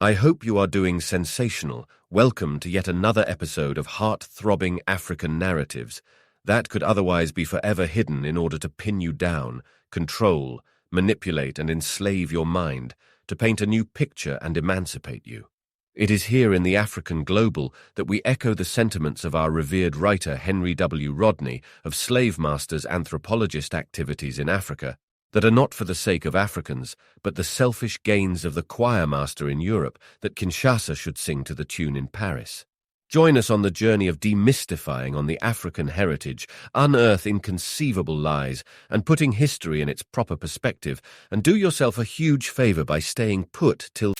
I hope you are doing sensational. Welcome to yet another episode of heart-throbbing African narratives that could otherwise be forever hidden in order to pin you down, control, manipulate and enslave your mind, to paint a new picture and emancipate you. It is here in the African Global that we echo the sentiments of our revered writer Henry W. Rodney of slave masters' anthropologist activities in Africa that are not for the sake of Africans, but the selfish gains of the choir master in Europe that Kinshasa should sing to the tune in Paris. Join us on the journey of demystifying on the African heritage, unearth inconceivable lies, and putting history in its proper perspective, and do yourself a huge favor by staying put till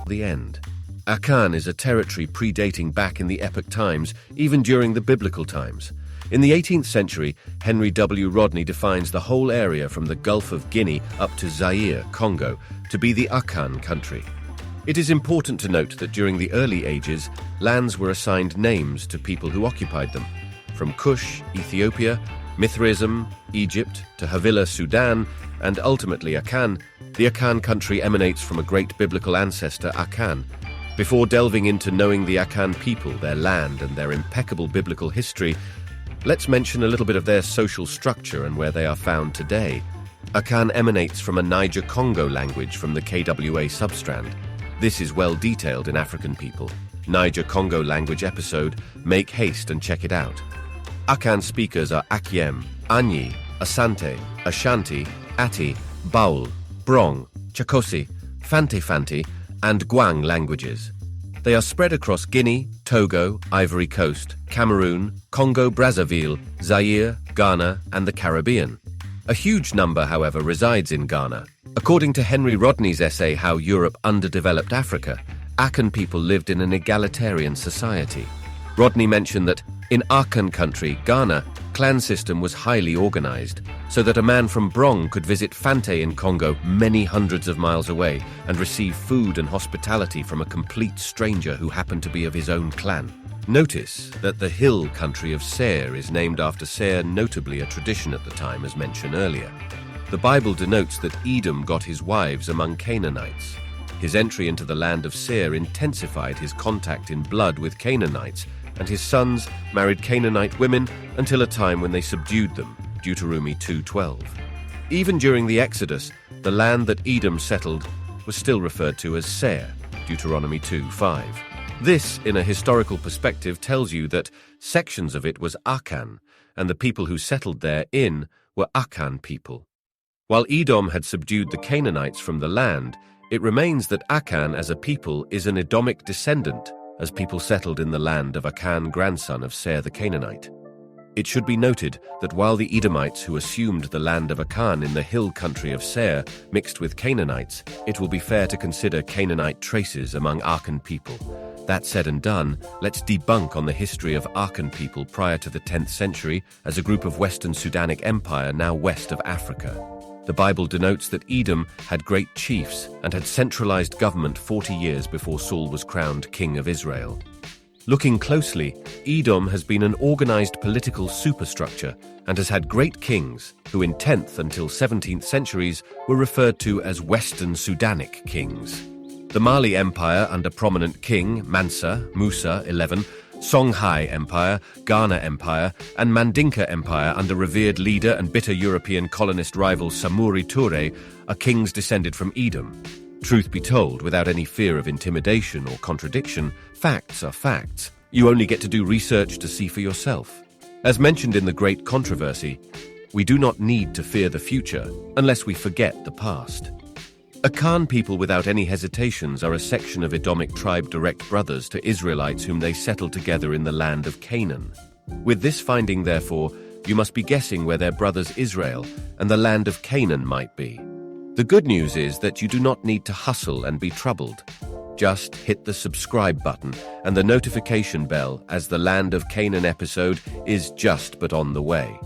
the end. Akan is a territory predating back in the epic times, even during the biblical times. In the 18th century, Henry W. Rodney defines the whole area from the Gulf of Guinea up to Zaire, Congo, to be the Akan country. It is important to note that during the early ages, lands were assigned names to people who occupied them. From Kush, Ethiopia, Mithraism, Egypt, to Havila, Sudan, and ultimately Akan, the Akan country emanates from a great biblical ancestor, Akan. Before delving into knowing the Akan people, their land, and their impeccable biblical history, let's mention a little bit of their social structure and where they are found today. Akan emanates from a Niger-Congo language from the KWA substrand. This is well detailed in African People. Niger-Congo language episode, make haste and check it out. Akan speakers are Akiem, Anyi, Asante, Ashanti, Ati, Baul, Brong, Chakosi, Fanti, and Gwang languages. They are spread across Guinea, Togo, Ivory Coast, Cameroon, Congo-Brazzaville, Zaire, Ghana, and the Caribbean. A huge number, however, resides in Ghana. According to Henry Rodney's essay How Europe Underdeveloped Africa, Akan people lived in an egalitarian society. Rodney mentioned that in Akan country, Ghana, clan system was highly organized, so that a man from Brong could visit Fante in Congo many hundreds of miles away and receive food and hospitality from a complete stranger who happened to be of his own clan. Notice that the hill country of Seir is named after Seir, notably a tradition at the time as mentioned earlier. The Bible denotes that Edom got his wives among Canaanites. His entry into the land of Seir intensified his contact in blood with Canaanites, and his sons married Canaanite women until a time when they subdued them, Deuteronomy 2:12. Even during the Exodus, the land that Edom settled was still referred to as Seir, Deuteronomy 2:5. This, in a historical perspective, tells you that sections of it was Akan, and the people who settled therein were Akan people. While Edom had subdued the Canaanites from the land, it remains that Akan as a people is an Edomic descendant, as people settled in the land of Akan, grandson of Seir the Canaanite. It should be noted that while the Edomites who assumed the land of Akan in the hill country of Seir mixed with Canaanites, it will be fair to consider Canaanite traces among Akan people. That said and done, let's debunk on the history of Akan people prior to the 10th century as a group of Western Sudanic Empire now west of Africa. The Bible denotes that Edom had great chiefs and had centralized government 40 years before Saul was crowned king of Israel. Looking closely, Edom has been an organized political superstructure and has had great kings who in 10th until 17th centuries were referred to as Western Sudanic kings. The Mali Empire under prominent king Mansa, Musa 11, Songhai Empire, Ghana Empire, and Mandinka Empire under revered leader and bitter European colonist rival Samori Toure are kings descended from Edom. Truth be told, without any fear of intimidation or contradiction, facts are facts. You only get to do research to see for yourself. As mentioned in the Great Controversy, we do not need to fear the future unless we forget the past. Akan people without any hesitations are a section of Edomic tribe direct brothers to Israelites whom they settled together in the land of Canaan. With this finding, therefore, you must be guessing where their brothers Israel and the land of Canaan might be. The good news is that you do not need to hustle and be troubled. Just hit the subscribe button and the notification bell as the Land of Canaan episode is just but on the way.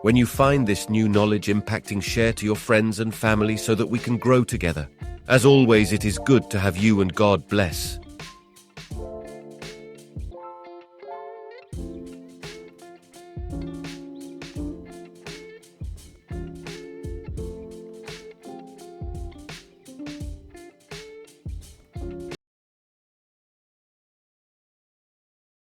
When you find this new knowledge impacting, share to your friends and family so that we can grow together. As always, it is good to have you, and God bless.